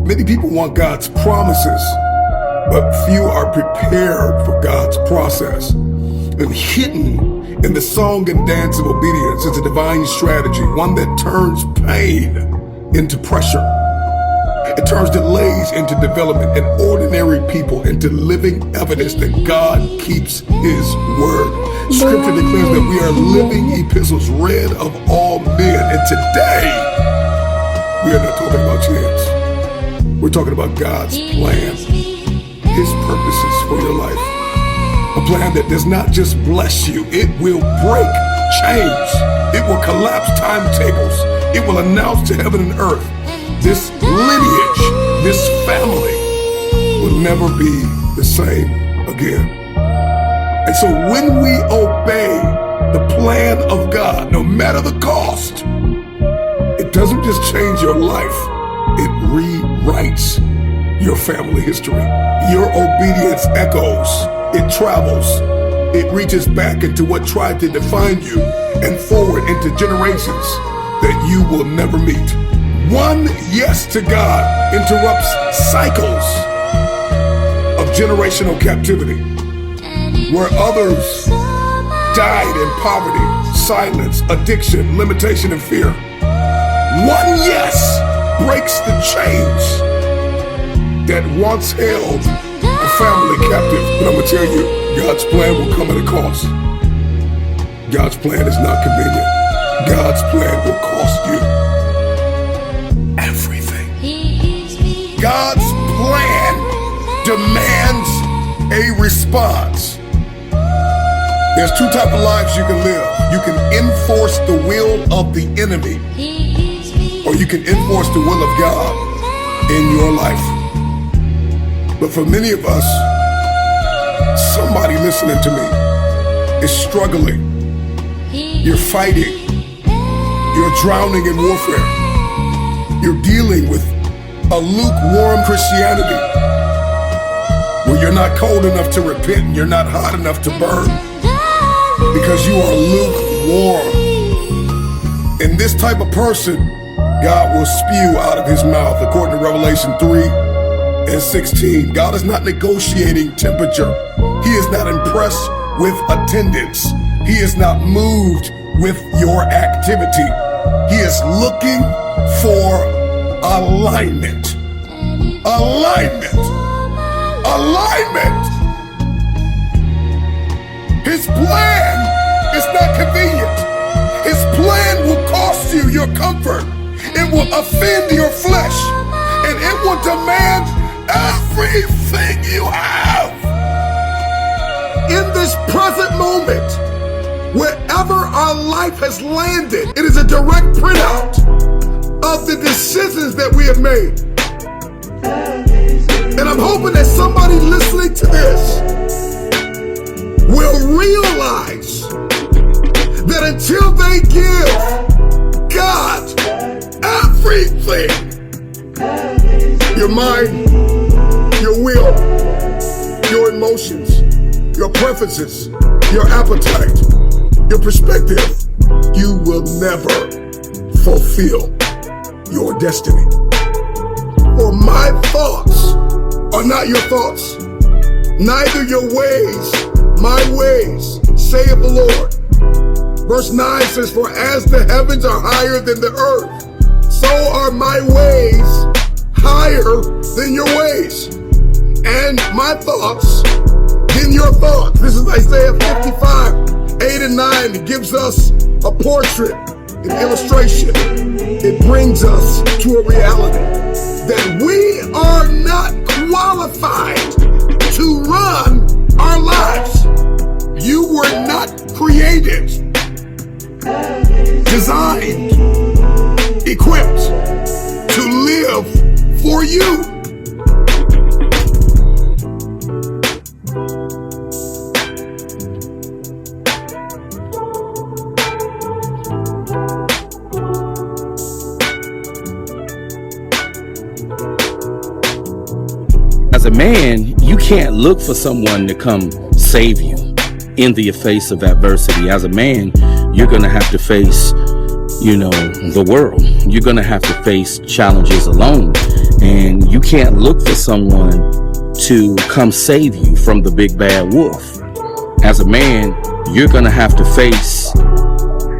Many people want God's promises, but few are prepared for God's process. And hidden in the song and dance of obedience is a divine strategy, one that turns pain into pressure. It turns delays into development and ordinary people into living evidence that God keeps his word. Scripture declares that we are living epistles read of all men. And today, we are not talking about chance. We're talking about God's plan, his purposes for your life. A plan that does not just bless you, it will break chains. It will collapse timetables. It will announce to heaven and earth, this lineage, this family will never be the same again. And so when we obey the plan of God, no matter the cost, it doesn't just change your life, it rewrites your family history. Your obedience echoes, it travels, it reaches back into what tried to define you and forward into generations that you will never meet. One yes to God interrupts cycles of generational captivity, where others died in poverty, silence, addiction, limitation, and fear. One yes breaks the chains that once held a family captive. But I'm gonna tell you, God's plan will come at a cost. God's plan is not convenient. God's plan will cost you everything. God's plan demands a response. There's two types of lives you can live. You can enforce the will of the enemy, or you can enforce the will of God in your life. But for many of us, somebody listening to me is struggling. You're fighting. You're drowning in warfare. You're dealing with a lukewarm Christianity, where you're not cold enough to repent and you're not hot enough to burn, because you are lukewarm. And this type of person, God will spew out of his mouth, according to Revelation 3:16. God is not negotiating temperature. He is not impressed with attendance. He is not moved with your activity. He is looking for alignment. Alignment. Alignment. His plan is not convenient. His plan will cost you your comfort. It will offend your flesh. And it will demand everything you have. In this present moment, wherever our life has landed, it is a direct printout of the decisions that we have made. And I'm hoping that somebody listening to this will realize that until they give God everything, your mind, your will, your emotions, your preferences, your appetite, your perspective, you will never fulfill your destiny. For my thoughts are not your thoughts, neither your ways my ways, saith the Lord. Verse 9 says, for as the heavens are higher than the earth, so are my ways higher than your ways, and my thoughts than your thoughts. This is Isaiah 55:8-9. It gives us a portrait, an illustration. It brings us to a reality that we are not qualified to run our lives. You were not created, designed, equipped to live for you. As a man, you can't look for someone to come save you in the face of adversity. As a man, you're going to have to face, the world. You're going to have to face challenges alone. And you can't look for someone to come save you from the big bad wolf. As a man, you're going to have to face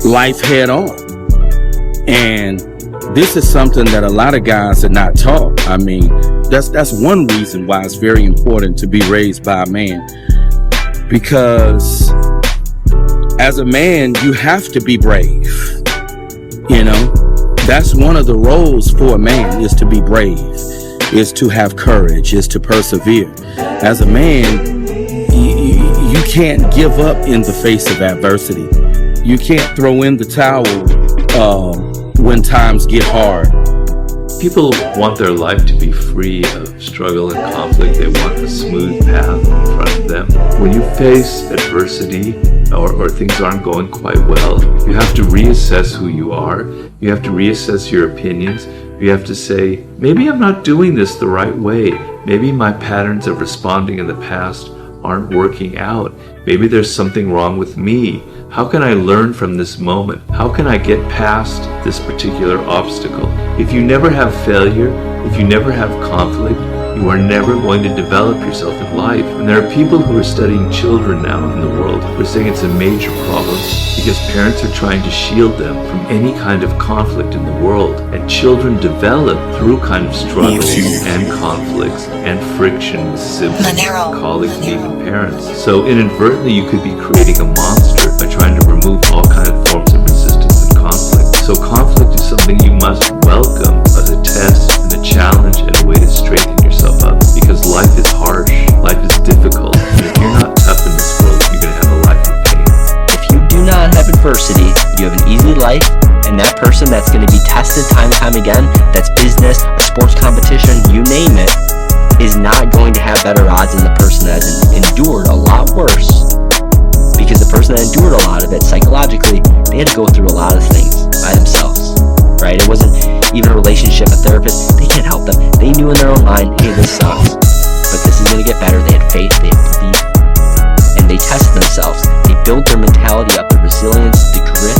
life head on. And this is something that a lot of guys are not taught. I mean, that's one reason why it's very important to be raised by a man. Because as a man, you have to be brave. You know, that's one of the roles for a man, is to be brave, is to have courage, is to persevere. As a man, you can't give up in the face of adversity. You can't throw in the towel when times get hard. People want their life to be free of struggle and conflict. They want a smooth path in front of them. When you face adversity or things aren't going quite well, you have to reassess who you are. You have to reassess your opinions. You have to say, maybe I'm not doing this the right way. Maybe my patterns of responding in the past aren't working out. Maybe there's something wrong with me. How can I learn from this moment? How can I get past this particular obstacle? If you never have failure, if you never have conflict, you are never going to develop yourself in life. And there are people who are studying children now in the world who are saying it's a major problem because parents are trying to shield them from any kind of conflict in the world. And children develop through kind of struggles and conflicts and friction with siblings, colleagues, and even parents. So inadvertently you could be creating a monster by trying to remove all kinds of forms of resistance and conflict. So conflict is something you must welcome as a test and a challenge and a way to strengthen yourself up, because life is harsh, life is difficult, and if you're not tough in this world, you're going to have a life of pain. If you do not have adversity, you have an easy life, and that person that's going to be tested time and time again, that's business, a sports competition, you name it, is not going to have better odds than the person that has endured a lot worse. Because the person that endured a lot of it psychologically, they had to go through a lot of things by themselves, right? It wasn't even a relationship, a therapist. They can't help them. They knew in their own mind, hey, this sucks, but this is going to get better. They had faith, they had belief, and they tested themselves. They built their mentality up, the resilience, the grit,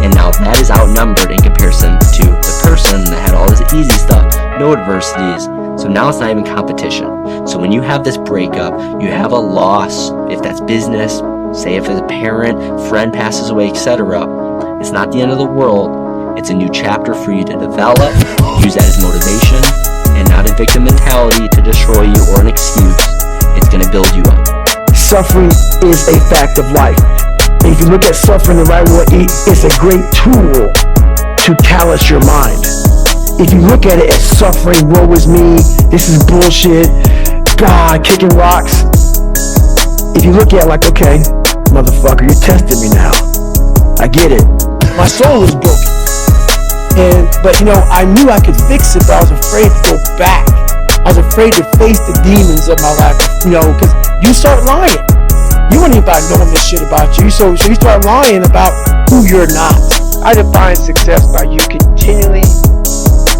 and now that is outnumbered in comparison to the person that had all this easy stuff, no adversities. So now it's not even competition. So when you have this breakup, you have a loss, if that's business, say if it's a parent, friend passes away, etc., it's not the end of the world. It's a new chapter for you to develop, use that as motivation, and not a victim mentality to destroy you or an excuse. It's going to build you up. Suffering is a fact of life. And if you look at suffering the right way, it's a great tool to callous your mind. If you look at it as suffering, woe is me, this is bullshit, God, kicking rocks. If you look at it like, okay, motherfucker, you're testing me now. I get it. My soul is broken. But I knew I could fix it, but I was afraid to go back. I was afraid to face the demons of my life, because you start lying. You wouldn't even know this shit about you, so you start lying about who you're not. I define success by you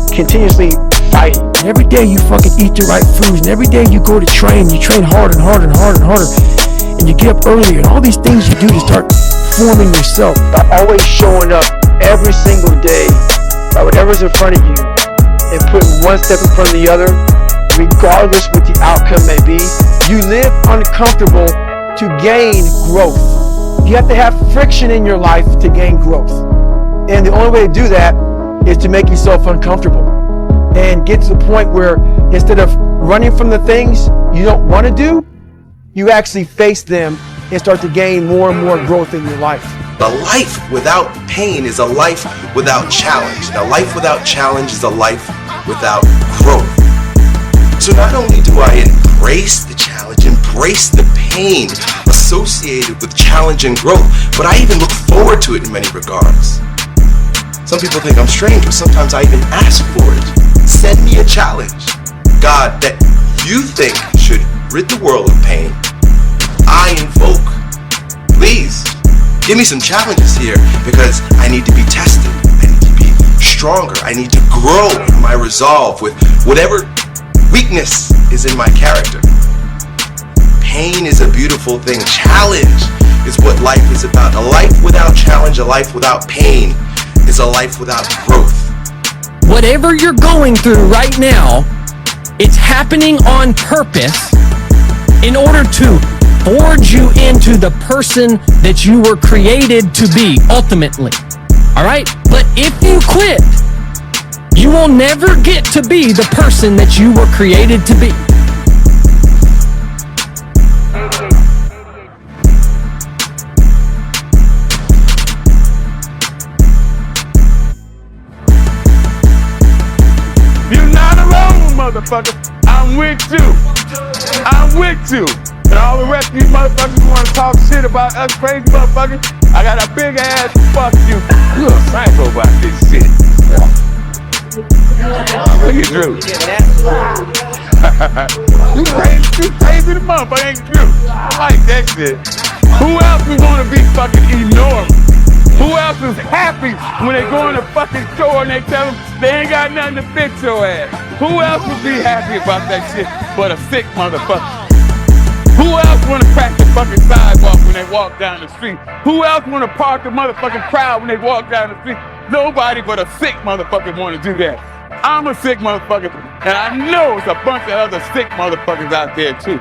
continuously fighting. And every day you fucking eat the right foods, and every day you go to train, you train harder and harder and harder and harder, and you get up earlier, and all these things you do to start forming yourself by always showing up every single day by whatever's in front of you and putting one step in front of the other, regardless what the outcome may be. You live uncomfortable to gain growth. You have to have friction in your life to gain growth. And the only way to do that is to make yourself uncomfortable and get to the point where instead of running from the things you don't want to do, you actually face them and start to gain more and more growth in your life. A life without pain is a life without challenge. And a life without challenge is a life without growth. So not only do I embrace the challenge, embrace the pain associated with challenge and growth, but I even look forward to it in many regards. Some people think I'm strange, but sometimes I even ask for it. Send me a challenge, God, that you think should rid the world of pain. I invoke, please, give me some challenges here, because I need to be tested. I need to be stronger. I need to grow in my resolve with whatever weakness is in my character. Pain is a beautiful thing. Challenge is what life is about. A life without challenge, a life without pain, is a life without growth. Whatever you're going through right now, It's happening on purpose in order to forge you into the person that you were created to be, ultimately. All right? But if you quit, you will never get to be the person that you were created to be. You're not alone, motherfucker. I'm with you. I'm with you. And all the rest of you motherfuckers want to talk shit about us crazy motherfuckers, I got a big ass fuck you. You're a psycho about this shit. Look at Drew. You crazy the motherfucker, ain't Drew? I like that shit. Who else is gonna be fucking enormous? Who else is happy when they go in the fucking store and they tell them they ain't got nothing to fix your ass? Who else would be happy about that shit but a sick motherfucker? Who else wanna crack the fucking sidewalk when they walk down the street? Who else wanna park the motherfucking crowd when they walk down the street? Nobody but a sick motherfucker wanna do that. I'm a sick motherfucker, and I know it's a bunch of other sick motherfuckers out there too.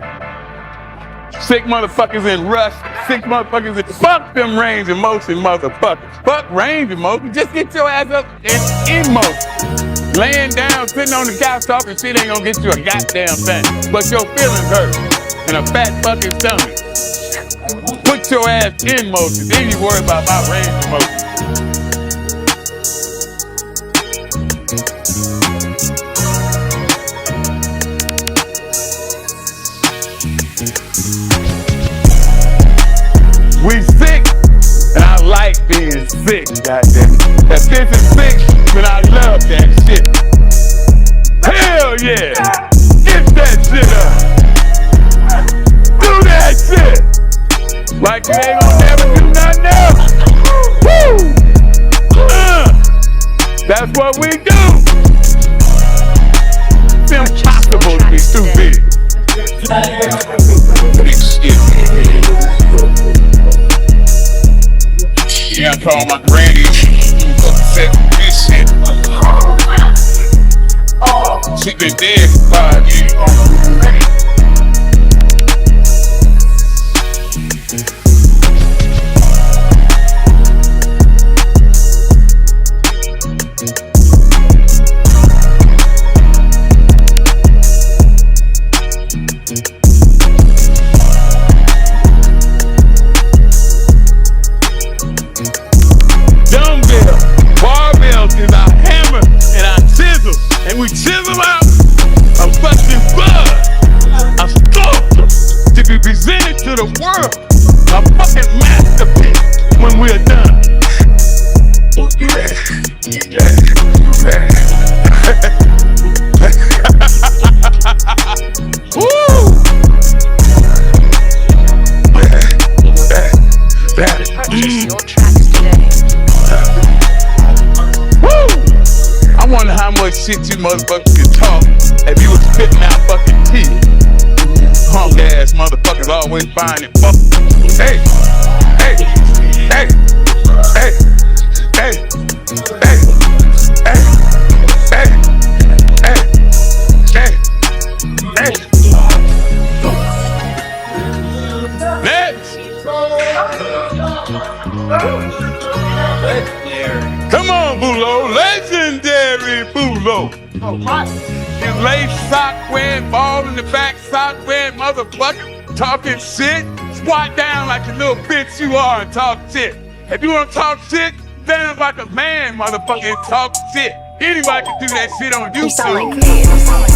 Sick motherfuckers in Rush, sick motherfuckers in fuck them range of motion motherfuckers. Fuck range of motion, just get your ass up and in motion. Laying down, sitting on the couch talking shit ain't gonna get you a goddamn thing. But your feelings hurt and a fat fucking stomach. Put your ass in motion, then you worry about my range of motion. We sick, and I like being sick, goddamn it. If this is sick, then I love that shit. Hell yeah! Get that shit up! Do that shit! Like you ain't gonna never do nothing else! Woo! That's what we do! It's impossible to be too big. Yeah, I'm calling my granny. Upset with this shit. She been dead for 5 years. We chisel out a fucking bud, a sculpture to be presented to the world, a fucking masterpiece when we're done. Woo! Your tracks today. Woo! I wonder how much shit you motherfuckers can talk if you was spitting out fucking teeth. Punk ass motherfuckers always finding fuck. Hey, hey, hey, hey, hey, hey, hey, hey, hey, hey, hey. Next. Come on, Bulo, legendary Bulo. His lace sock wearing, ball in the back sock wearing motherfucker, talking shit. Squat down like a little bitch you are and talk shit. If you wanna talk shit, stand up like a man, motherfucker, and talk shit. Anybody can do that shit on YouTube.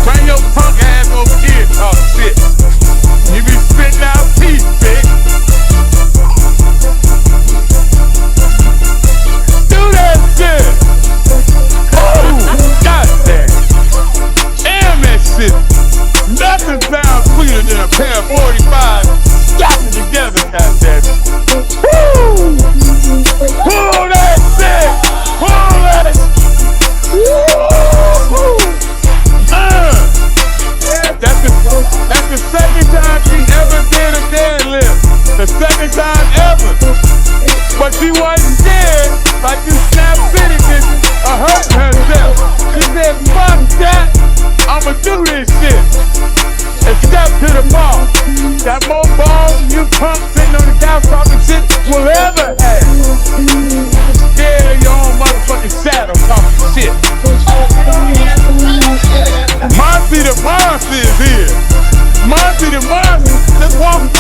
Bring your punk ass over here and talk shit. You be spitting out teeth, bitch. That shit! Oh, goddamn! Damn that shit! Nothing sounds sweeter than a pair of 45 stopping together, goddamn! Woo! Pull that shit! Pull that! Woo! That's the second time she ever did a deadlift. The second time ever. But she wasn't dead like you Snap City bitches or hurting herself. She said, fuck that, I'ma do this shit. is here. Monty the Martin just walked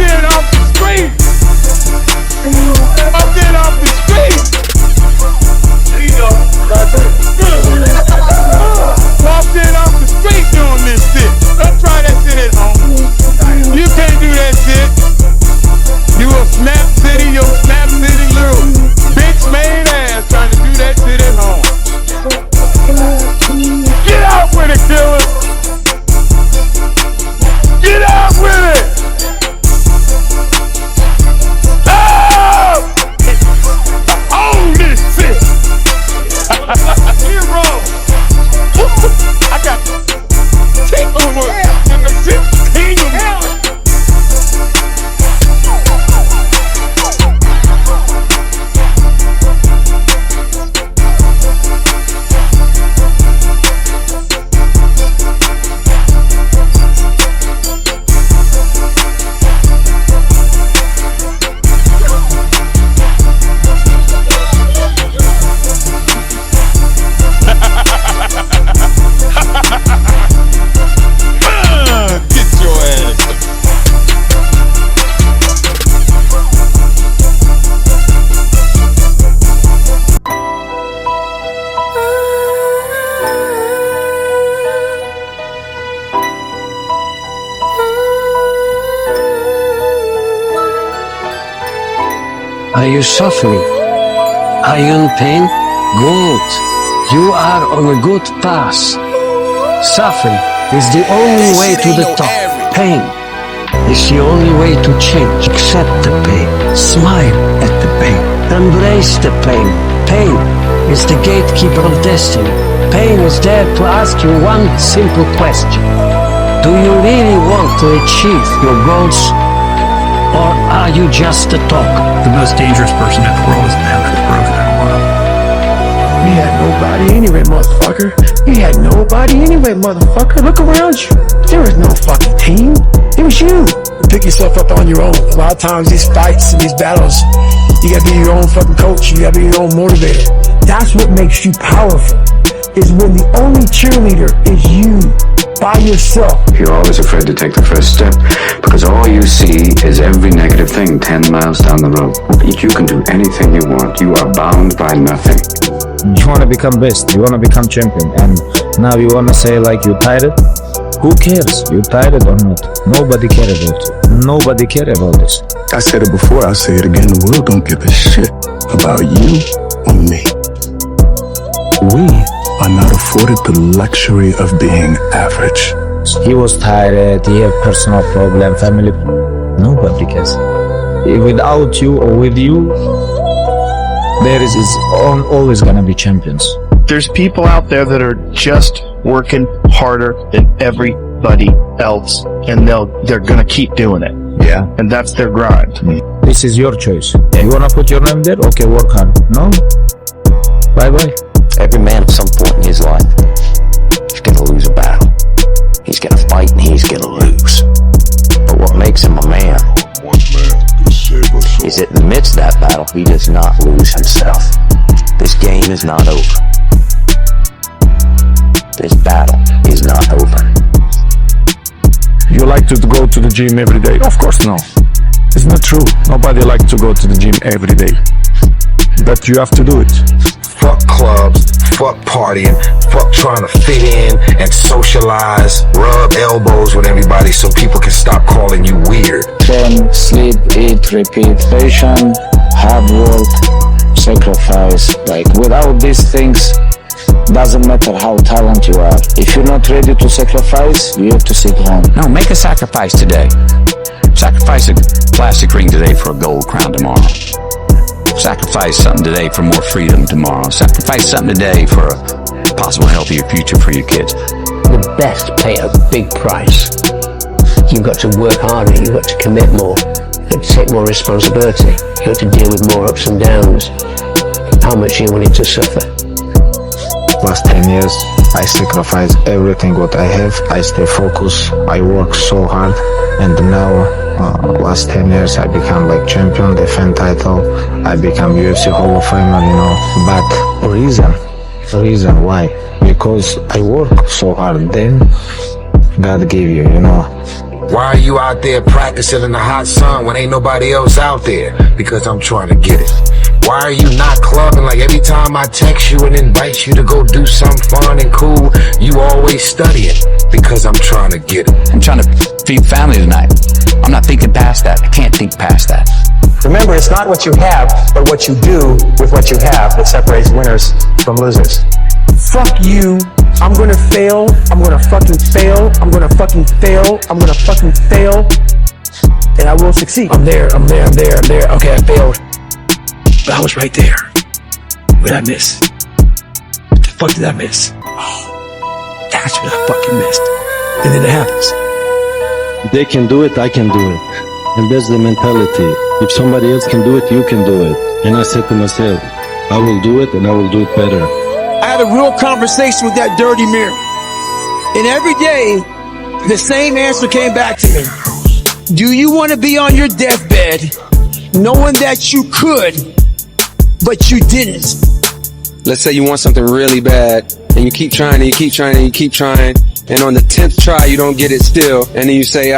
in off the street. Walked in off the street. There you go. Walked in off the street doing this shit. Don't try that shit at home. You can't do that shit. You a Snap City, your Snap City little bitch made ass trying to do that shit at home. Get out with it, killer. Get out with it. Own this shit. Hero. I got takeover in the 16th. Are you suffering? Are you in pain? Good. You are on a good path. Suffering is the only way to the top. Pain is the only way to change. Accept the pain. Smile at the pain. Embrace the pain. Pain is the gatekeeper of destiny. Pain is there to ask you one simple question. Do you really want to achieve your goals? Or are you just a talker? The most dangerous person in the world is a man that's broken in a while. We had nobody anyway, motherfucker. We had nobody anyway, motherfucker. Look around you. There was no fucking team. It was you. Pick yourself up on your own. A lot of times these fights and these battles, you gotta be your own fucking coach. You gotta be your own motivator. That's what makes you powerful, is when the only cheerleader is you. By yourself. You're always afraid to take the first step because all you see is every negative thing 10 miles down the road. You can do anything you want. You are bound by nothing. You want to become best. You want to become champion. And now you want to say like you tired? Who cares? You tired or not? Nobody cares about you. Nobody cares about this. I said it before, I'll say it again. The world don't give a shit about you or me. We are not afforded the luxury of being average. He was tired, he had personal problem, family. Nobody cares. Without you or with you, there is always gonna be champions. There's people out there that are just working harder than everybody else, and they're gonna keep doing it. Yeah. And that's their grind. This is your choice. You wanna put your name there? Okay, work hard. No? Bye-bye. Every man at some point in his life is going to lose a battle. He's going to fight and he's going to lose. But what makes him a man is that in the midst of that battle, he does not lose himself. This game is not over. This battle is not over. You like to go to the gym every day? Of course no. It's not true. Nobody likes to go to the gym every day. But you have to do it. Fuck clubs, fuck partying, fuck trying to fit in and socialize, rub elbows with everybody so people can stop calling you weird. Train, sleep, eat, repeat, patient, hard work, sacrifice. Like without these things, doesn't matter how talented you are. If you're not ready to sacrifice, you have to sit home. No, make a sacrifice today. Sacrifice a plastic ring today for a gold crown tomorrow. Sacrifice something today for more freedom tomorrow. Sacrifice something today for a possible healthier future for your kids. The best pay a big price. You've got to work harder, you've got to commit more, you've got to take more responsibility, you've got to deal with more ups and downs. How much are you willing to suffer? Last 10 years, I sacrificed everything what I have. I stay focused, I work so hard, and now last 10 years I become like champion, defend title, I become UFC Hall of Famer, you know. But reason why? because I work so hard. Then God gave you, you know. Why are you out there practicing in the hot sun when ain't nobody else out there? Because I'm trying to get it. Why are you not clubbing? Like every time I text you and invite you to go do something fun and cool, you always studying. Because I'm trying to get it. I'm trying to feed family tonight. I'm not thinking past that. I can't think past that. Remember, it's not what you have, but what you do with what you have that separates winners from losers. Fuck you. I'm gonna fail. I'm gonna fucking fail. I'm gonna fucking fail. I'm gonna fucking fail. And I will succeed. I'm there. Okay, I failed. But I was right there. What did I miss? What the fuck did I miss? Oh, that's what I fucking missed. And then it happens. They can do it, I can do it. And that's the mentality. If somebody else can do it, you can do it. And I said to myself, I will do it and I will do it better. I had a real conversation with that dirty mirror. And every day, the same answer came back to me. Do you want to be on your deathbed knowing that you could, but you didn't? Let's say you want something really bad, and you keep trying, and you keep trying, and you keep trying, and on the 10th try, you don't get it still, and then you say,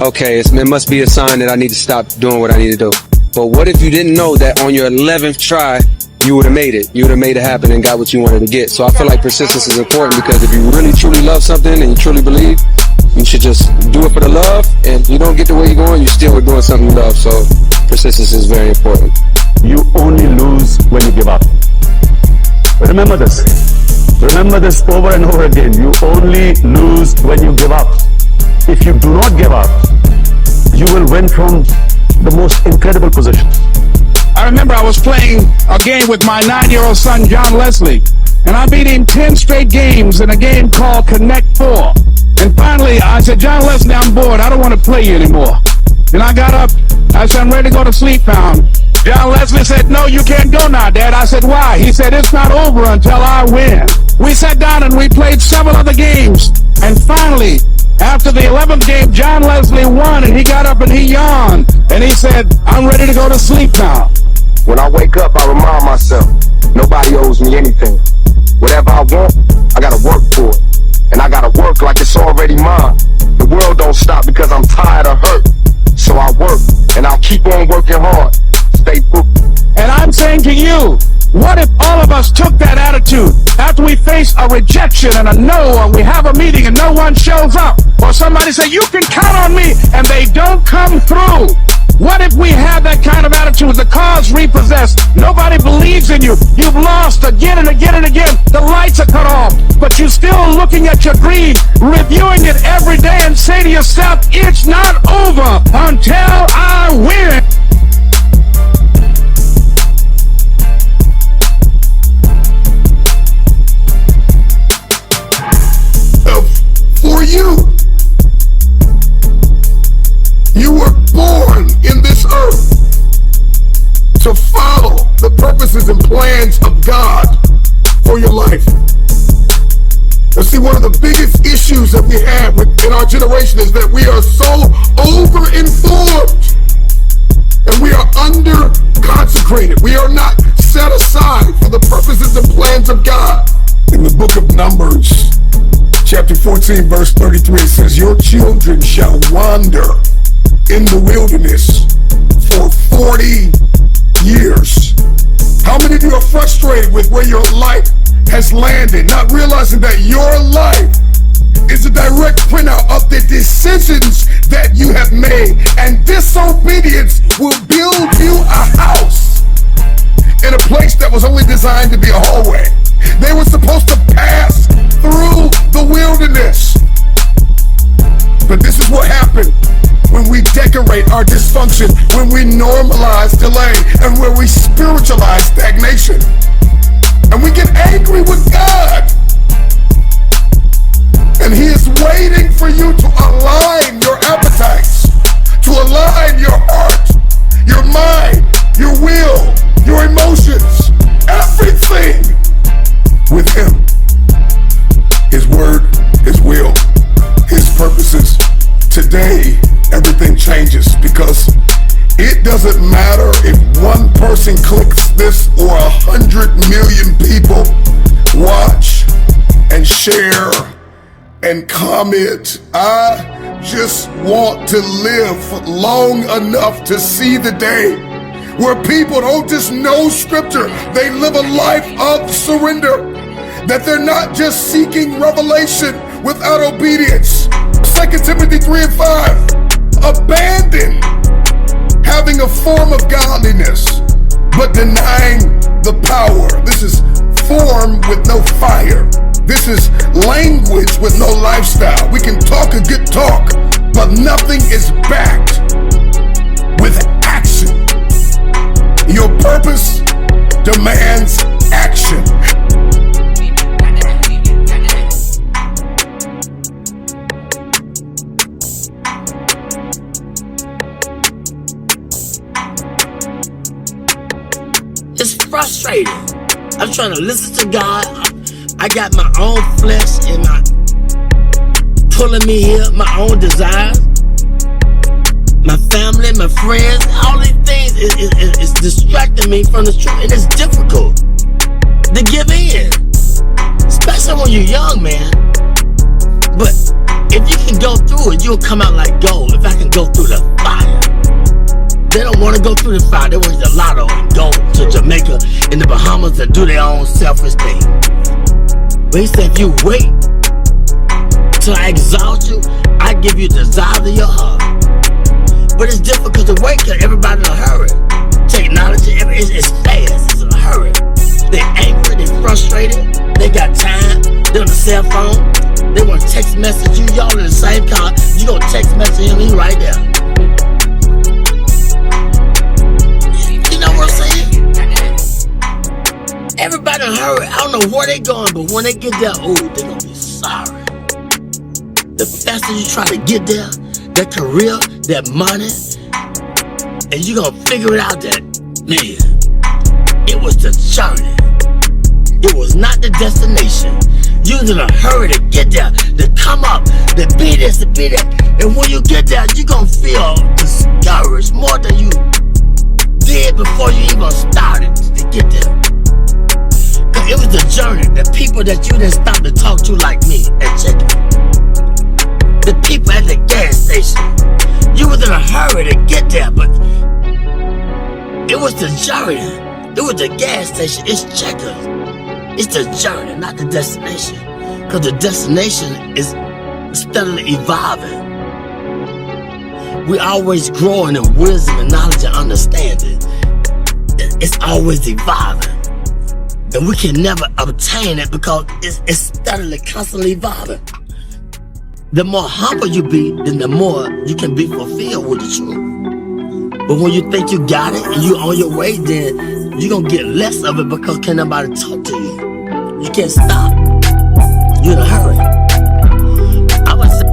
okay, it must be a sign that I need to stop doing what I need to do. But what if you didn't know that on your 11th try, you would have made it. You would have made it happen and got what you wanted to get. So I feel like persistence is important, because if you really truly love something and you truly believe, you should just do it for the love, and you don't get to where you're going, you still are doing something you love. So persistence is very important. You only lose when you give up. Remember this. Remember this over and over again. You only lose when you give up. If you do not give up, you will win from the most incredible positions. I remember I was playing a game with my 9-year-old son, John Leslie, and I beat him 10 straight games in a game called Connect 4. And finally, I said, John Leslie, I'm bored. I don't want to play you anymore. Then I got up. I said, I'm ready to go to sleep now. John Leslie said, no, you can't go now, Dad. I said, why? He said, it's not over until I win. We sat down and we played several other games. And finally, after the 11th game, John Leslie won, and he got up and he yawned. And he said, I'm ready to go to sleep now. When I wake up, I remind myself, nobody owes me anything. Whatever I want, I gotta work for it. And I gotta work like it's already mine. The world don't stop because I'm tired or hurt. So I work, and I'll keep on working hard. Stay focused. And I'm saying to you, what if all of us took that attitude after we face a rejection and a no, and we have a meeting and no one shows up, or somebody say, you can count on me, and they don't come through? What if we had that kind of attitude? The car's repossessed. Nobody believes in you. You've lost again and again and again. The lights are cut off, but you're still looking at your greed, reviewing it every day, and say to yourself, it's not over until I win. For you. You were born in this earth to follow the purposes and plans of God for your life. And see, one of the biggest issues that we have in our generation is that we are so over-informed and we are under-consecrated. We are not set aside for the purposes and plans of God. In the book of Numbers, chapter 14, verse 33, it says, your children shall wander in the wilderness for 40 years. How many of you are frustrated with where your life has landed, not realizing that your life is a direct printout of the decisions that you have made, and disobedience will build you a house in a place that was only designed to be a hallway. They were supposed to pass through the wilderness. But this is what happened when we decorate our dysfunction, when we normalize delay, and when we spiritualize stagnation. And we get angry with God. And He is waiting for you to align your appetites, to align your heart, your mind, your will, your emotions, everything with Him. His word, His will, His purposes. Today, everything changes, because it doesn't matter if one person clicks this or 100 million people watch. and share and comment. I just want to live long enough to see the day where people don't just know scripture, they live a life of surrender. That they're not just seeking revelation without obedience. 2 Timothy 3 and 5. Abandon having a form of godliness, but denying the power. This is form with no fire. This is language with no lifestyle. We can talk a good talk, but nothing is backed with action. Your purpose demands action. It's frustrating. I'm trying to listen to God. I got my own flesh and my pulling me here, my own desires, my family, my friends, all these things is distracting me from the truth, and it's difficult to give in, especially when you're young, man. But if you can go through it, you'll come out like gold. If I can go through the fire. They don't want to go through the fire. They want the lotto and go to Jamaica in the Bahamas and do their own selfish thing. But he said, if you wait till I exalt you, I give you the desire of your heart. But it's difficult to wait because everybody's in a hurry. Technology, it's fast, it's in a hurry. They're angry, they're frustrated, they got time, they're on the cell phone, they want to text message you, y'all in the same car, you gonna text message him, he right there. You know what I'm saying? Everybody in a hurry, I don't know where they going, but when they get there, oh, they gonna be sorry. The faster you try to get there, that career, that money, and you gonna figure it out that, man, it was the journey. It was not the destination. You was in a hurry to get there, to come up, to be this, to be that. And when you get there, you gonna feel discouraged more than you did before you even started to get there. Cause it was the journey, the people that you didn't stop to talk to like me at Chicken. The people at the gas station. You was in a hurry to get there, but it was the journey. It was the gas station. It's Checkers. It's the journey, not the destination. Because the destination is steadily evolving. We're always growing in wisdom and knowledge and understanding. It's always evolving. And we can never obtain it because it's steadily, constantly evolving. The more humble you be, then the more you can be fulfilled with the truth. But when you think you got it and you're on your way, then you're gonna get less of it because can't nobody talk to you. You can't stop. You're in a hurry. I would say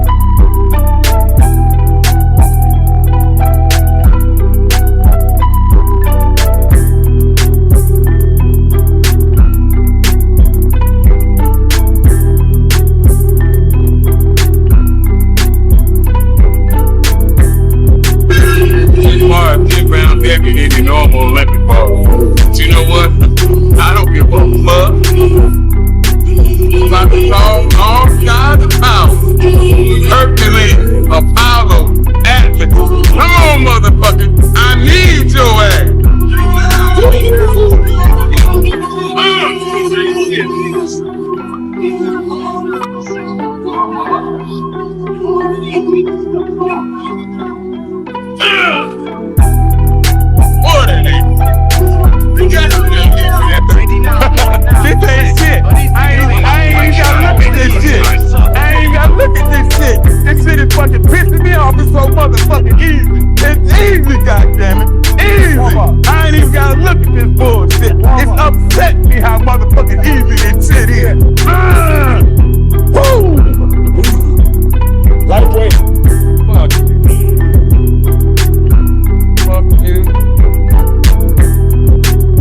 any normal Olympic ball. But you know what? I don't give a fuck about the song, all kinds of power. Hercules, Apollo, Atlas. Come on, motherfucker. I need your ass. This ain't shit. I ain't gotta look at this shit. I ain't gotta look at this shit. This shit is fucking pissing me off. It's so motherfucking easy. It's easy, goddammit. Easy. I ain't even gotta look at this bullshit. It's upset me how motherfucking easy this shit is. Woo! Lightweight. Fuck you. Fuck you.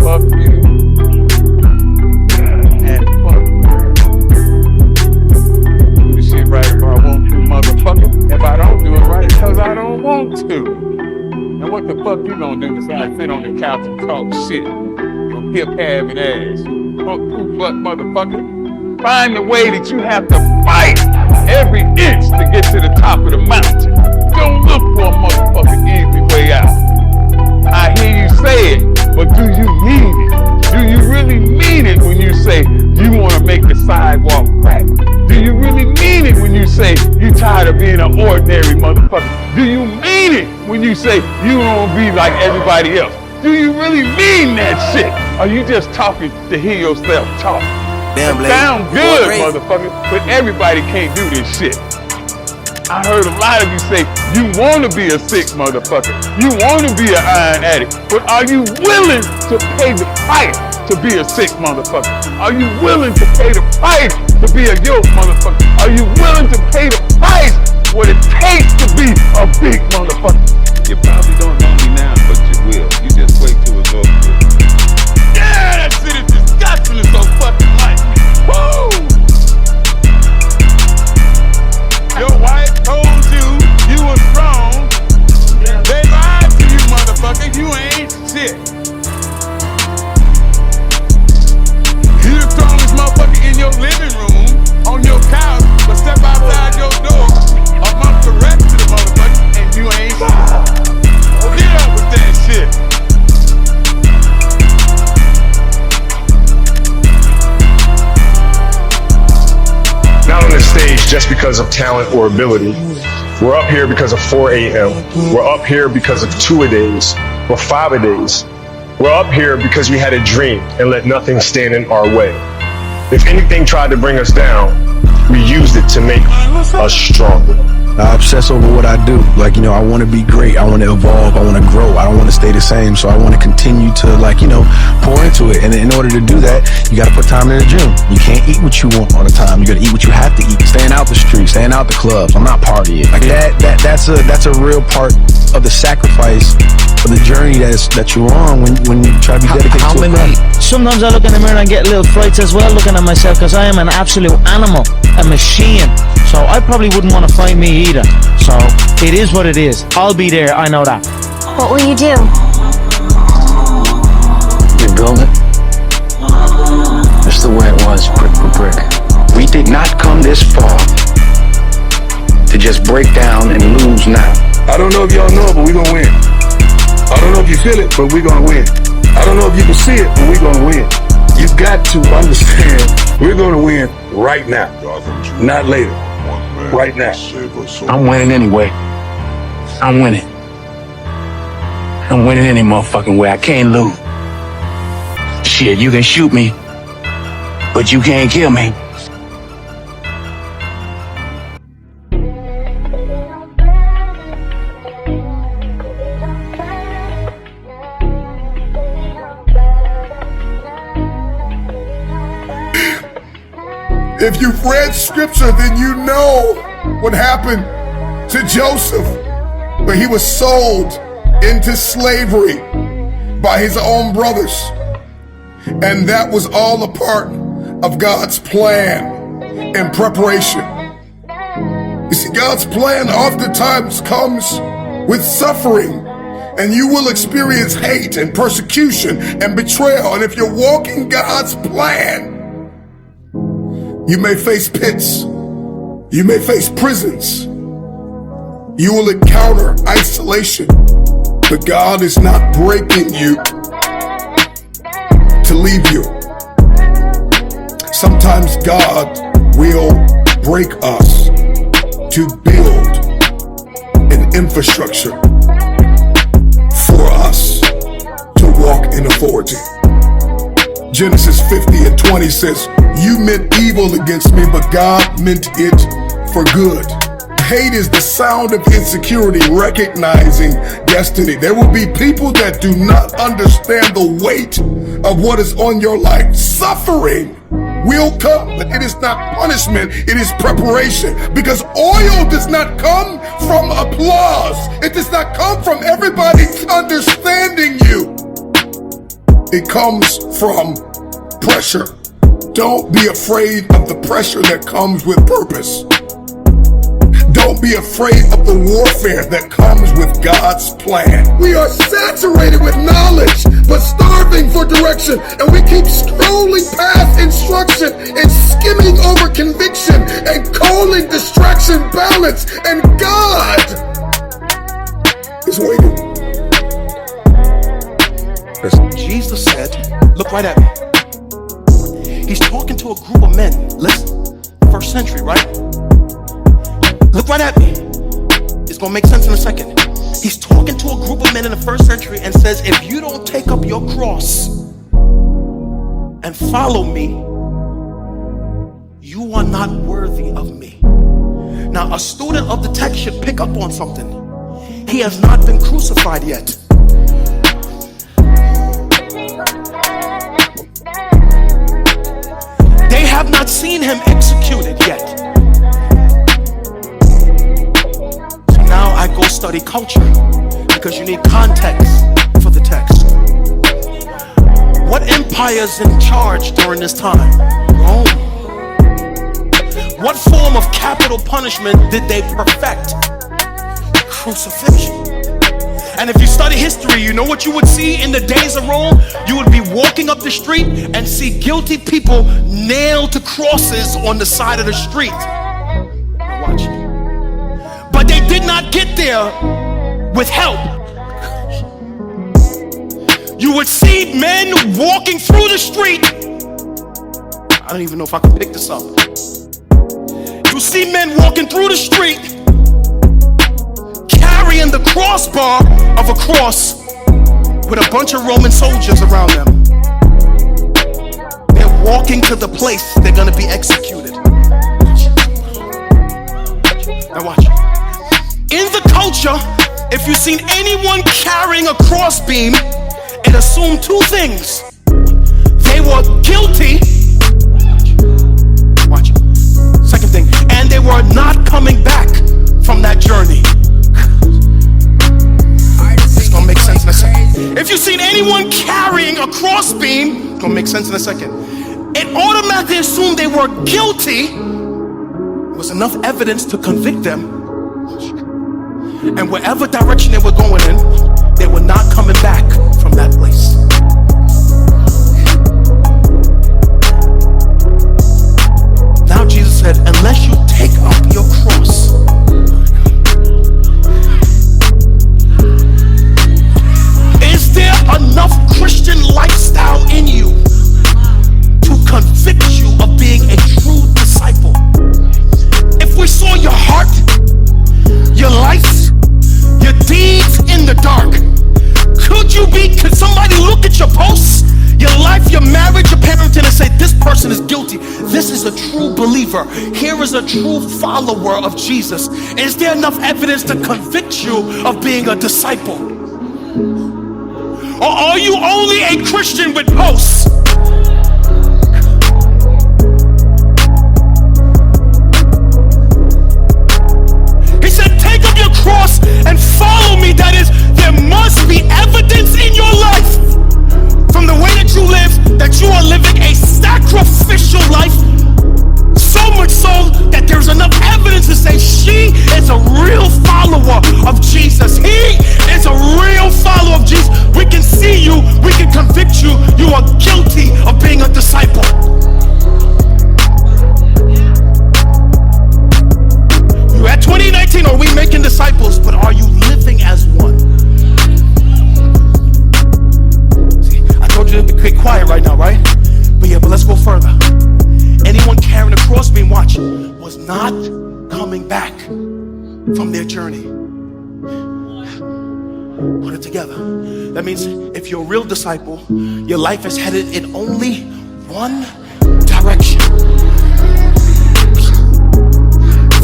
Fuck you. And fuck you. This shit right if I want to, motherfucker. If I don't do it right, it's because I don't want to. And what the fuck you gonna do besides sit on the couch and talk shit? Your hip having ass. Fuck you, fuck motherfucker. find the way that you have to fight every inch to get to the top of the mountain. Don't look for a motherfucking easy way out. I hear you say it, but do you mean it? Do you really mean it when you say you want to make the sidewalk crack? Do you really mean it when you say you tired of being an ordinary motherfucker? Do you mean it when you say you don't be like everybody else? Do you really mean that shit? Or you just talking to hear yourself talk? Damn, it sound good, motherfucker, but everybody can't do this shit. I heard a lot of you say you want to be a sick motherfucker. You want to be an iron addict. But are you willing to pay the price to be a sick motherfucker? Are you willing to pay the price to be a yoke motherfucker? Are you willing to pay the price what it takes to be a big motherfucker? You probably don't know me now, but you will. You just wait till it's over. Yeah, that shit is disgusting. It's so fucking like me. Woo! Your wife told you were strong. They lied to you, motherfucker. You ain't shit. You the strongest motherfucker in your living room, on your couch, but step outside your door amongst the rest of the motherfuckers, and you ain't shit. Get up with that shit. Not on this stage just because of talent or ability. We're up here because of 4 a.m. We're up here because of 2-a-days or 5-a-days. We're up here because we had a dream and let nothing stand in our way. If anything tried to bring us down, we used it to make us stronger. I obsess over what I do. Like, I want to be great. I want to evolve. I want to grow. I don't want to stay the same. So I want to continue to, pour into it. And in order to do that, you got to put time in the gym. You can't eat what you want all the time. You got to eat what you have to eat. Staying out the streets, staying out the clubs. I'm not partying. Like that's a real part of the sacrifice of the journey that you're on when you try to be dedicated to it. Sometimes I look in the mirror and get little frights as well looking at myself because I am an absolute animal, a machine. So I probably wouldn't want to fight me either. So it is what it is. I'll be there, I know that. What will you do? Rebuild it. Just the way it was, brick for brick. We did not come this far to just break down and lose now. I don't know if y'all know, but we're gonna win. I don't know if you feel it, but we're gonna win. I don't know if you can see it, but we're gonna win. You got to understand, we're gonna win right now, not later. Right now. I'm winning anyway. I'm winning. I'm winning any motherfucking way. I can't lose. Shit, you can shoot me, but you can't kill me. If you've read scripture, then you know what happened to Joseph when he was sold into slavery by his own brothers. And that was all a part of God's plan and preparation. You see, God's plan oftentimes comes with suffering, and you will experience hate and persecution and betrayal. And if you're walking God's plan, you may face pits. You may face prisons. You will encounter isolation. But God is not breaking you to leave you. Sometimes God will break us to build an infrastructure for us to walk in authority. Genesis 50:20 says, "You meant evil against me, but God meant it for good." Hate is the sound of insecurity, recognizing destiny. There will be people that do not understand the weight of what is on your life. Suffering will come, but it is not punishment, it is preparation. Because oil does not come from applause. It does not come from everybody understanding you. It comes from pressure. Don't be afraid of the pressure that comes with purpose. Don't Don't be afraid of the warfare that comes with God's plan. We are saturated with knowledge, but starving for direction. And we keep scrolling past instruction and skimming over conviction and calling distraction balance. And God is waiting. Jesus said, look right at me. He's talking to a group of men. Listen, first century, right? Look right at me. It's gonna make sense in a second. He's talking to a group of men in the first century and says, if you don't take up your cross and follow me, you are not worthy of me. Now, a student of the text should pick up on something. He has not been crucified yet. They have not seen him executed yet. So now I go study culture because you need context for the text. What empire's in charge during this time? Rome. What form of capital punishment did they perfect? Crucifixion. And if you study history, you know what you would see in the days of Rome? You would be walking up the street and see guilty people nailed to crosses on the side of the street. Now watch. But they did not get there with help. You would see men walking through the street. I don't even know if I can pick this up. You see men walking through the street carrying the crossbar of a cross with a bunch of Roman soldiers around them. They're walking to the place they're going to be executed. Now watch. In the culture, if you've seen anyone carrying a crossbeam, it assumed two things. They were guilty. Watch. Second thing, and they were not coming back from that journey. It's gonna make sense in a second. If you've seen anyone carrying a crossbeam, it's gonna make sense in a second. It automatically assumed they were guilty. There was enough evidence to convict them. And wherever direction they were going in, they were not coming back from that place. Now Jesus said, unless you take up your cross. Is there enough Christian lifestyle in you to convict you of being a true disciple? If we saw your heart, your life, your deeds in the dark, could somebody look at your posts, your life, your marriage, your parenting, and say, this person is guilty. This is a true believer. Here is a true follower of Jesus. Is there enough evidence to convict you of being a disciple? Or are you only a Christian with posts? He said, take up your cross and follow me. That is, there must be evidence in your life from the way that you live that you are living a sacrificial life, so much so that there's enough evidence to say she is a real follower of Jesus. He is a real follower of Jesus. We can see you, we can convict you. You are guilty of being a disciple. You at 2019, are we making disciples, but are you living as one? See, I told you to be quiet right now, right? But let's go further. Anyone carrying a crossbeam, watch, was not coming back from their journey. Put it together. That means if you're a real disciple, your life is headed in only one direction.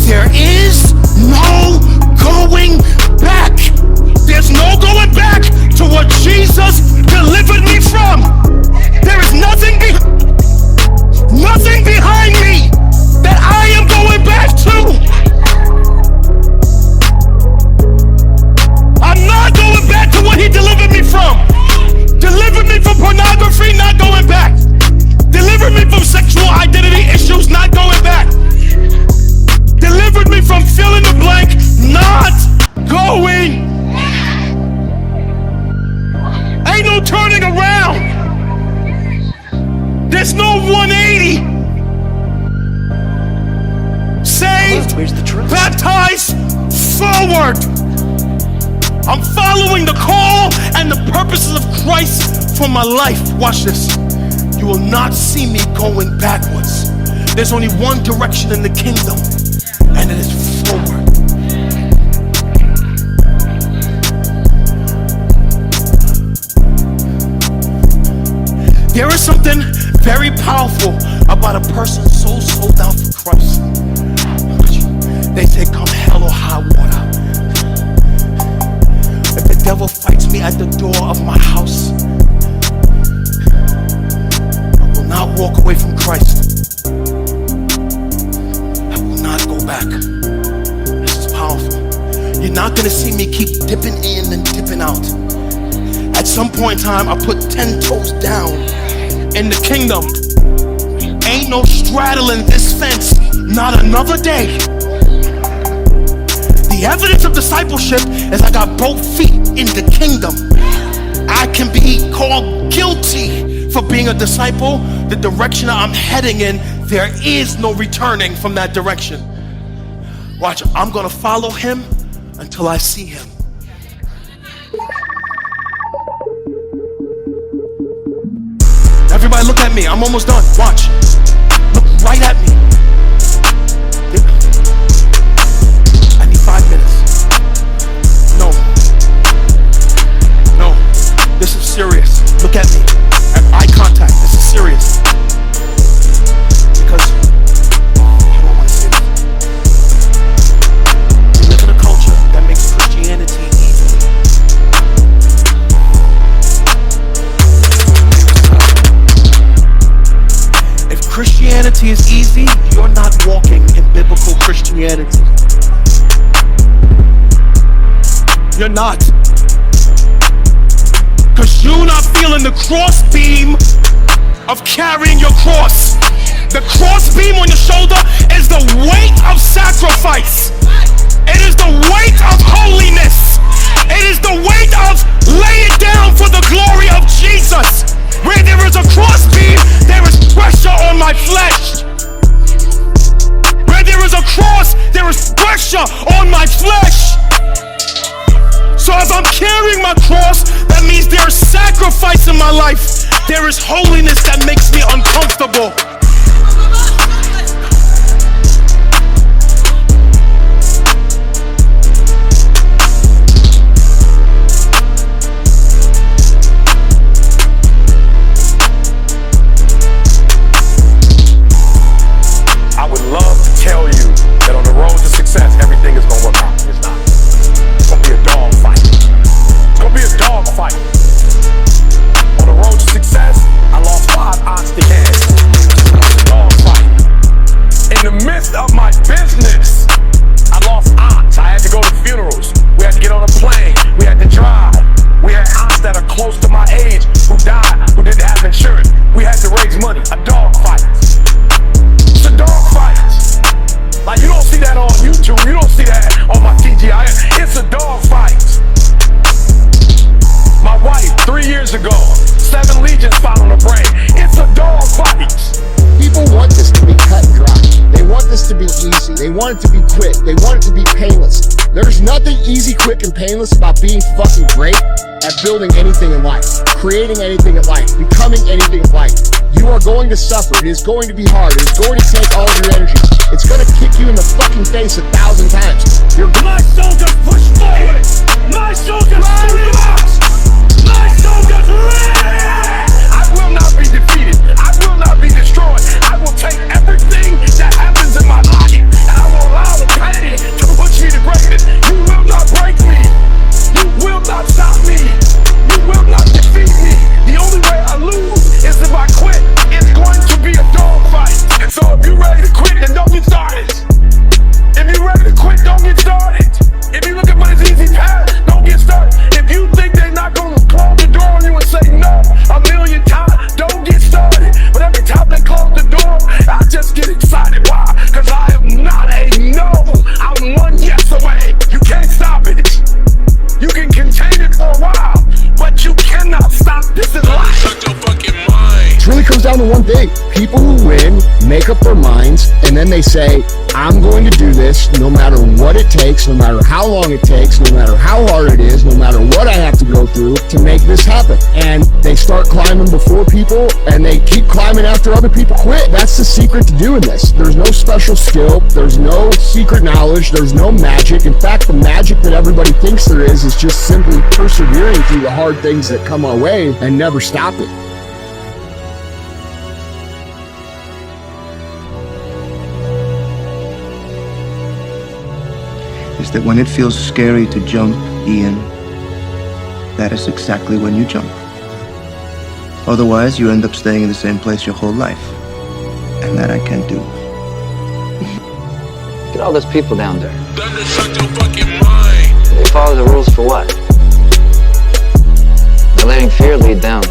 There is no going back. There's no going back to what Jesus delivered me from. There is nothing behind me that I am going back to. I'm not going back to what he delivered me from. Delivered me from pornography, not going back. Delivered me from sexual identity issues, not going back. Delivered me from fill in the blank, Baptize forward. I'm following the call and the purposes of Christ for my life. Watch this. You will not see me going backwards. There's only one direction in the kingdom, and it is forward. There is something very powerful about a person so sold out for Christ. They say, come hell or high water. If the devil fights me at the door of my house, I will not walk away from Christ. I will not go back. This is powerful. You're not going to see me keep dipping in and dipping out. At some point in time, I put 10 toes down in the kingdom. Ain't no straddling this fence, not another day. The evidence of discipleship is I got both feet in the kingdom. I can be called guilty for being a disciple. The direction I'm heading in, there is no returning from that direction. Watch, I'm gonna follow him until I see him. Everybody look at me, I'm almost done. Watch, look right at me. I need 5 minutes. No, this is serious. Look at me, eye contact, this is serious. Because, I don't want to say this. We live in a culture that makes Christianity easy. Christianity is easy, you're not walking in biblical Christianity. You're not. Because you're not feeling the cross beam of carrying your cross. The cross beam on your shoulder is the weight of sacrifice. It is the weight of holiness. It is the weight of laying down for the glory of Jesus. Where there is a cross beam, there is pressure on my flesh. Where there is a cross, there is pressure on my flesh. So as I'm carrying my cross, that means there is sacrifice in my life. There is holiness that makes me uncomfortable. Tell you that on the road to success, everything is gonna work out. It's not. It's gonna be a dog fight. It's gonna be a dog fight. On the road to success, I lost 5 aunts to cancer. Dog fight. In the midst of my business, I lost aunts. I had to go to funerals. We had to get on a plane. We had to drive. We had aunts that are close to my age who died, who didn't have insurance. We had to raise money. A dog fight. It's a dog fight. Like, you don't see that on YouTube, you don't see that on my TGI. It's a dog fight. My wife, 3 years ago, 7 legions found on her brain. It's a dog fight. People want this to be cut and dry. They want this to be easy. They want it to be quick. They want it to be painless. There's nothing easy, quick, and painless about being fucking great at building anything in life, creating anything in life, becoming anything in life. You are going to suffer. It is going to be hard. It is going to take all of your energy. It's going to kick you in the fucking face 1,000 times. My soldiers push forward. My soldiers relax. My soldiers relax. I will not be defeated. I will not be destroyed. I will take everything that happens in my life, and I will allow the pain to push me to greatness. You will not break me. You will not stop me. You will not defeat me. The only way I lose is if I quit. It's going to be a dog fight. And so if you're ready to quit, then don't get started. If you're ready to quit, don't get started. If you're looking for this easy path, don't get started. If you think they're not going to close the door on you and say no 1,000,000 times, don't get started. But every time they close the door, I just get excited. Why? Because I am not a no. I'm one yes away. You can't stop it. You can contain it for a while, but you cannot stop. This is life. Shut your fucking mind. It really comes down to one thing. People who win make up their minds, and then they say, I'm going to do this no matter what it takes, no matter how long it takes, no matter how hard it is, no matter what I have to go through to make this happen. And they start climbing before people, and they keep climbing after other people quit. That's the secret to doing this. There's no special skill. There's no secret knowledge. There's no magic. In fact, the magic that everybody thinks there is just simply persevering through the hard things that come our way and never stopping. Is that when it feels scary to jump, Ian, that is exactly when you jump. Otherwise, you end up staying in the same place your whole life. And that I can't do. Look at all those people down there. They follow the rules for what? They're letting fear lead them.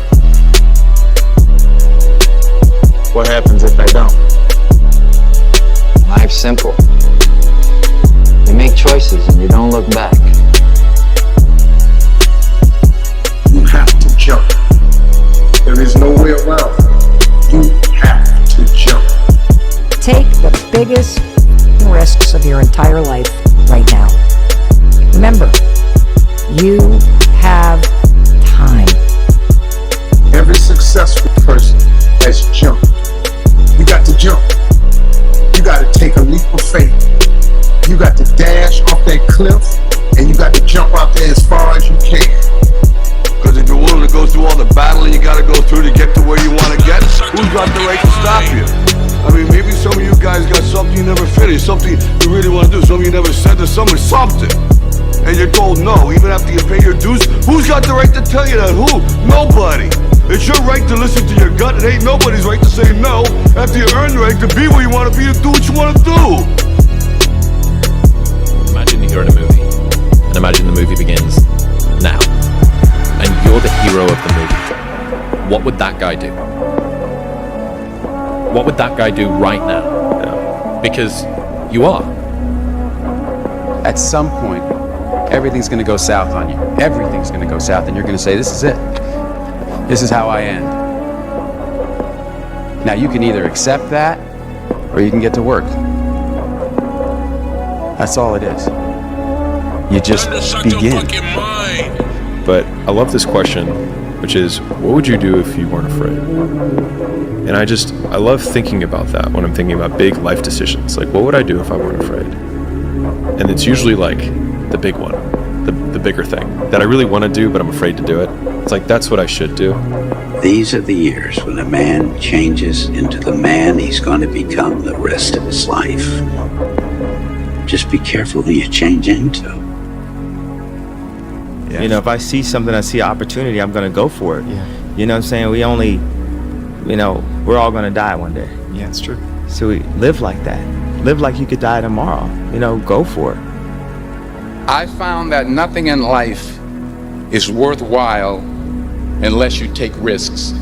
What happens if they don't? Life's simple. You make choices and you don't look back. You have to jump. There is no way around it. You have to jump. Take the biggest risks of your entire life right now. Remember, you have time. Every successful person has jumped. You got to jump. You got to take a leap of faith. You got to dash off that cliff, and you got to jump out there as far as you can. Because if you're willing to go through all the battling you got to go through to get to where you want to get, who's got the right to stop you? I mean, maybe some of you guys got something you never finished, something you really want to do, something you never said to someone, something. And you're told no, even after you pay your dues. Who's got the right to tell you that? Who? Nobody. It's your right to listen to your gut. It ain't nobody's right to say no after you earn the right to be where you want to be, to do what you want to do. Imagine you're in a movie, and imagine the movie begins now, and you're the hero of the movie. What would that guy do? What would that guy do right now? Because you are. At some point, everything's going to go south on you. Everything's going to go south, and you're going to say, this is it. This is how I end. Now, you can either accept that, or you can get to work. That's all it is. You just begin. But I love this question, which is, what would you do if you weren't afraid? And I love thinking about that when I'm thinking about big life decisions. Like, what would I do if I weren't afraid? And it's usually like the big one, the bigger thing that I really want to do, but I'm afraid to do it. It's like, that's what I should do. These are the years when a man changes into the man he's going to become the rest of his life. Just be careful who you change into. You know, if I see something, I see opportunity, I'm going to go for it. Yeah. You know what I'm saying? We're all going to die one day. Yeah, it's true. So we live like that. Live like you could die tomorrow. Go for it. I found that nothing in life is worthwhile unless you take risks.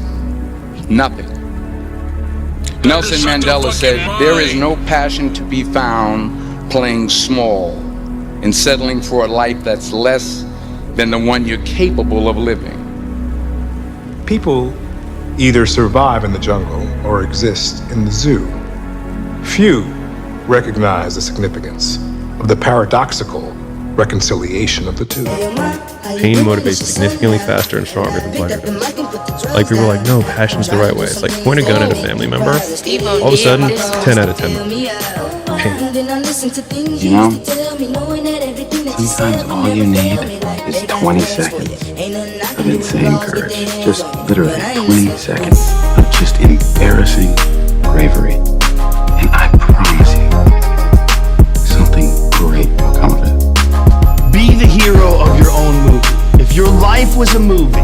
Nothing. Nelson Mandela said, there is no passion to be found playing small and settling for a life that's less than the one you're capable of living. People either survive in the jungle or exist in the zoo. Few recognize the significance of the paradoxical reconciliation of the two. Pain motivates significantly faster and stronger than pleasure does. Like, people are like, no, passion's the right way. It's like, point a gun at a family member, all of a sudden, 10 out of 10. Pain. You know, sometimes all you need is 20 seconds of insane courage. Just literally 20 seconds of just embarrassing bravery. And I promise you, something great will come of it. Be the hero of your own movie. If your life was a movie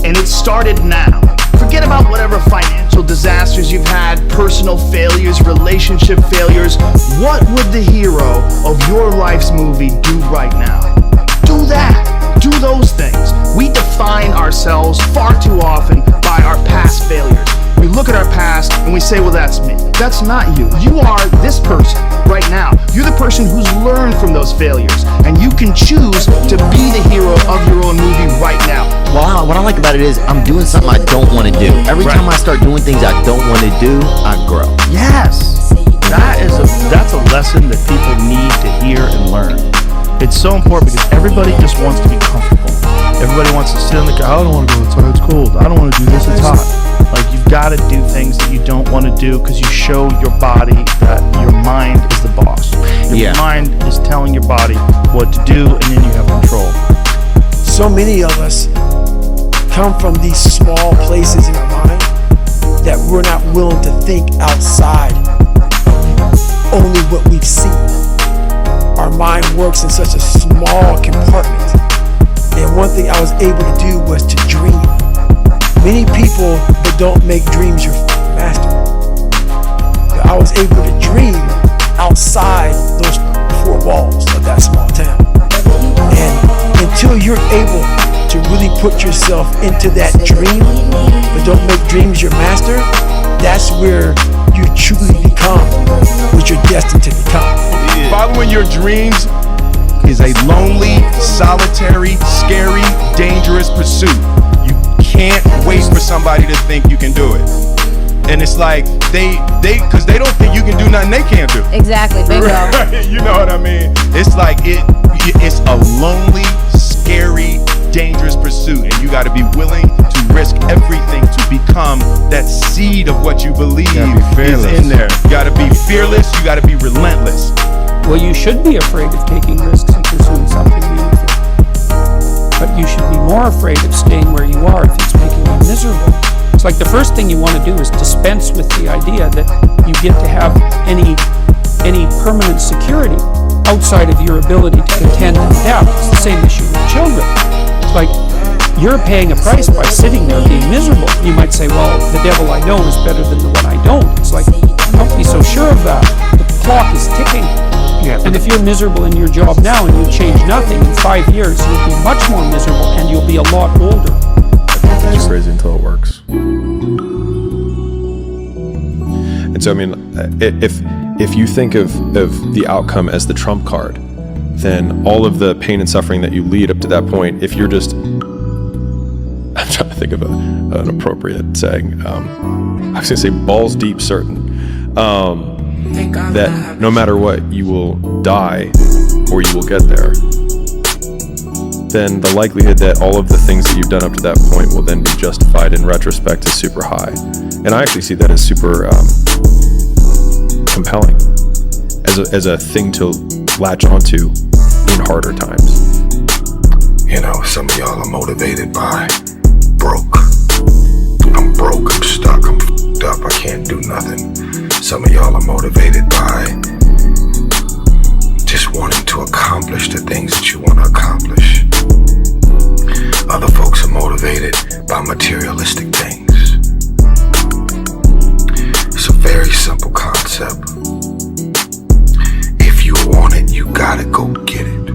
and it started now, forget about whatever financial disasters you've had, personal failures, relationship failures. What would the hero of your life's movie do right now? Do that. Do those things. We define ourselves far too often by our past failures. We look at our past and we say, well, that's me. That's not you. You are this person right now. You're the person who's learned from those failures, and you can choose to be the hero of your own movie right now. Well, what I like about it is I'm doing something I don't want to do. Every time I start doing things I don't want to do, I grow. Yes. That's a lesson that people need to hear and learn. It's so important because everybody just wants to be comfortable. Everybody wants to sit in the car. I don't want to go outside, it's cold. I don't want to do this, it's hot. Like, you've got to do things that you don't want to do because you show your body that your mind is the boss. Your mind is telling your body what to do, and then you have control. So many of us come from these small places in our mind that we're not willing to think outside only what we've seen. Our mind works in such a small compartment. And one thing I was able to do was to dream. Many people that don't make dreams your master. But I was able to dream outside those four walls of that small town. And until you're able to really put yourself into that dream, but don't make dreams your master, that's where you truly become what you're destined to become. Following your dreams is a lonely, solitary, scary, dangerous pursuit. You can't wait for somebody to think you can do it. And it's like because they don't think you can do nothing they can't do. Exactly, bingo. Right? You know what I mean? It's like it's a lonely, scary, dangerous pursuit, and you got to be willing to risk everything to become that seed of what you believe is in there. You got to be fearless. You got to be relentless. Well, you should be afraid of taking risks and pursuing something meaningful. But you should be more afraid of staying where you are if it's making you miserable. It's like the first thing you want to do is dispense with the idea that you get to have any permanent security outside of your ability to contend and adapt. It's the same issue with children. It's like you're paying a price by sitting there being miserable. You might say, well, the devil I know is better than the one I don't. It's like, don't be so sure of that. The clock is ticking. And if you're miserable in your job now and you change nothing, in 5 years you'll be much more miserable and you'll be a lot older. It's crazy until it works. And so, I mean, if you think of the outcome as the trump card, then all of the pain and suffering that you lead up to that point, if you're just, I'm trying to think of an appropriate saying. I was going to say balls deep certain. That no matter what, you will die or you will get there, then the likelihood that all of the things that you've done up to that point will then be justified in retrospect is super high. And I actually see that as super compelling, as a thing to latch onto in harder times. You know, some of y'all are motivated by broke. I'm broke, I'm stuck, I'm f***ed up, I can't do nothing. Some of y'all are motivated by just wanting to accomplish the things that you want to accomplish. Other folks are motivated by materialistic things. It's a very simple concept. If you want it, you gotta go get it.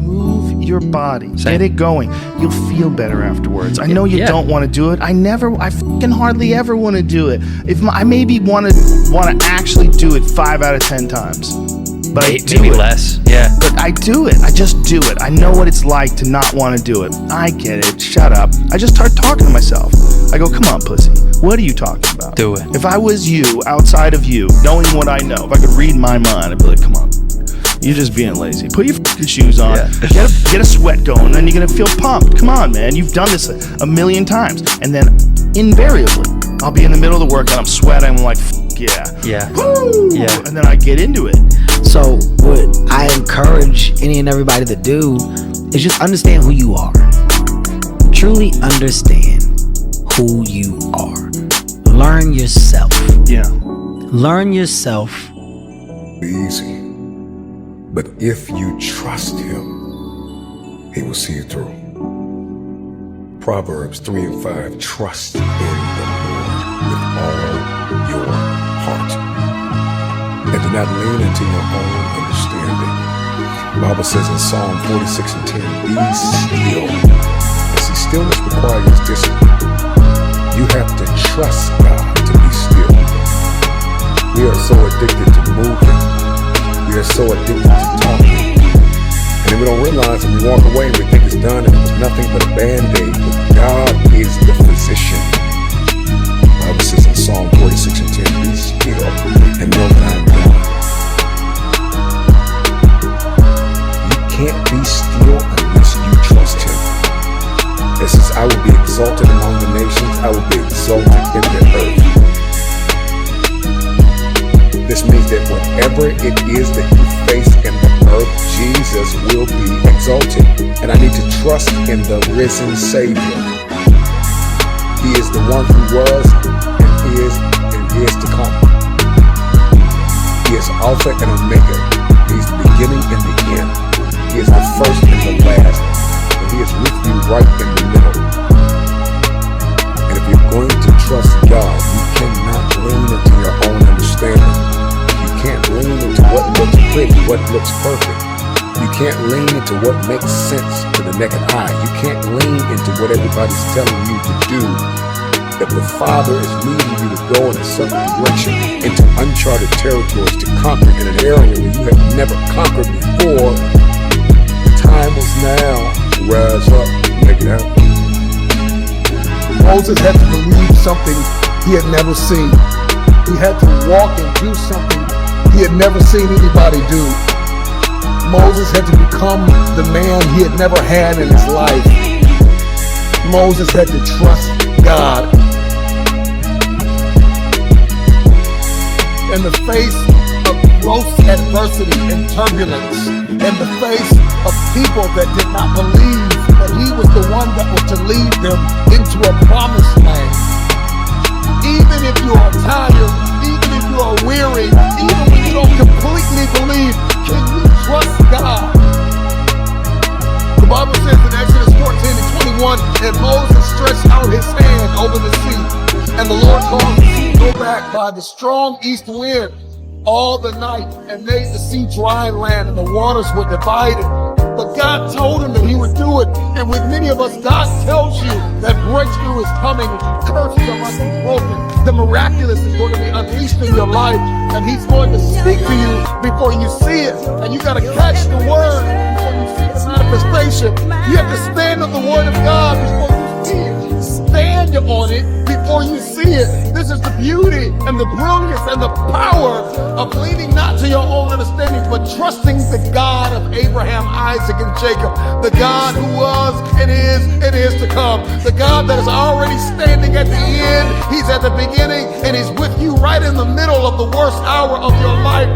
Move your body. Get it going. You'll feel better afterwards. I know you don't want to do it. I fucking hardly ever want to do it. I maybe want to actually do it 5 out of 10 times. But I do maybe it. Less. Yeah. But I do it. I just do it. I know what it's like to not want to do it. I get it. Shut up. I just start talking to myself. I go, come on, pussy. What are you talking about? Do it. If I was you, outside of you, knowing what I know, if I could read my mind, I'd be like, come on. You're just being lazy. Put your fucking shoes on. Yeah. Get a sweat going, then you're going to feel pumped. Come on, man. You've done this a million times. And then, invariably, I'll be in the middle of the workout, I'm sweating, I'm like, yeah. Yeah. Woo! Yeah. And then I get into it. So what I encourage any and everybody to do is just understand who you are. Truly understand who you are. Learn yourself. Yeah. Learn yourself. Easy. But if you trust him, he will see you through. Proverbs 3:5, trust in the Lord with all your heart. And do not lean into your own understanding. The Bible says in Psalm 46:10, be still. And see, stillness requires discipline. You have to trust God to be still. We are so addicted to moving. We are so addicted to talking. And then we don't realize that we walk away and we think it's done and it was nothing but a band-aid. But God is the physician. The Bible says in Psalm 46 and 10, be still and know that I am God. You can't be still unless you trust him. It says, I will be exalted among the nations, I will be exalted in the earth. This means that whatever it is that you face in the earth, Jesus will be exalted. And I need to trust in the risen Savior. He is the one who was and is to come. He is Alpha and Omega. He is the beginning and the end. He is the first and the last. And he is with you right in the middle. And if you're going to trust God, you cannot lean into your own understanding. You can't lean into what looks pretty, what looks perfect. You can't lean into what makes sense to the naked eye. You can't lean into what everybody's telling you to do. If the Father is leading you to go in a certain direction, into uncharted territories, to conquer in an area where you have never conquered before, the time is now to rise up and make it happen. Moses had to believe something he had never seen. He had to walk and do something he had never seen anybody do. Moses had to become the man he had never had in his life. Moses had to trust God. In the face of gross adversity and turbulence, in the face of people that did not believe that he was the one that was to lead them into a promised land. Even if you are tired, even if you are weary, even when you don't completely believe, can you trust God? The Bible says in Exodus 14:21, and Moses stretched out his hand over the sea, and the Lord caused the sea to go back by the strong east wind all the night, and made the sea dry land, and the waters were divided. But God told him that he would do it. And with many of us, God tells you that breakthrough is coming, curses are about to be broken, the miraculous is going to be unleashed in your life, and he's going to speak to you before you see it. And you got to catch the word before you see the manifestation. You have to stand on the word of God before you see it. Stand on it before you see it. This is the beauty and the brilliance and the power of leaning not to your own understanding, but trusting the God of Abraham, Isaac, and Jacob, the God who was and is to come, the God that is already standing at the end. He's at the beginning, and he's with you right in the middle of the worst hour of your life.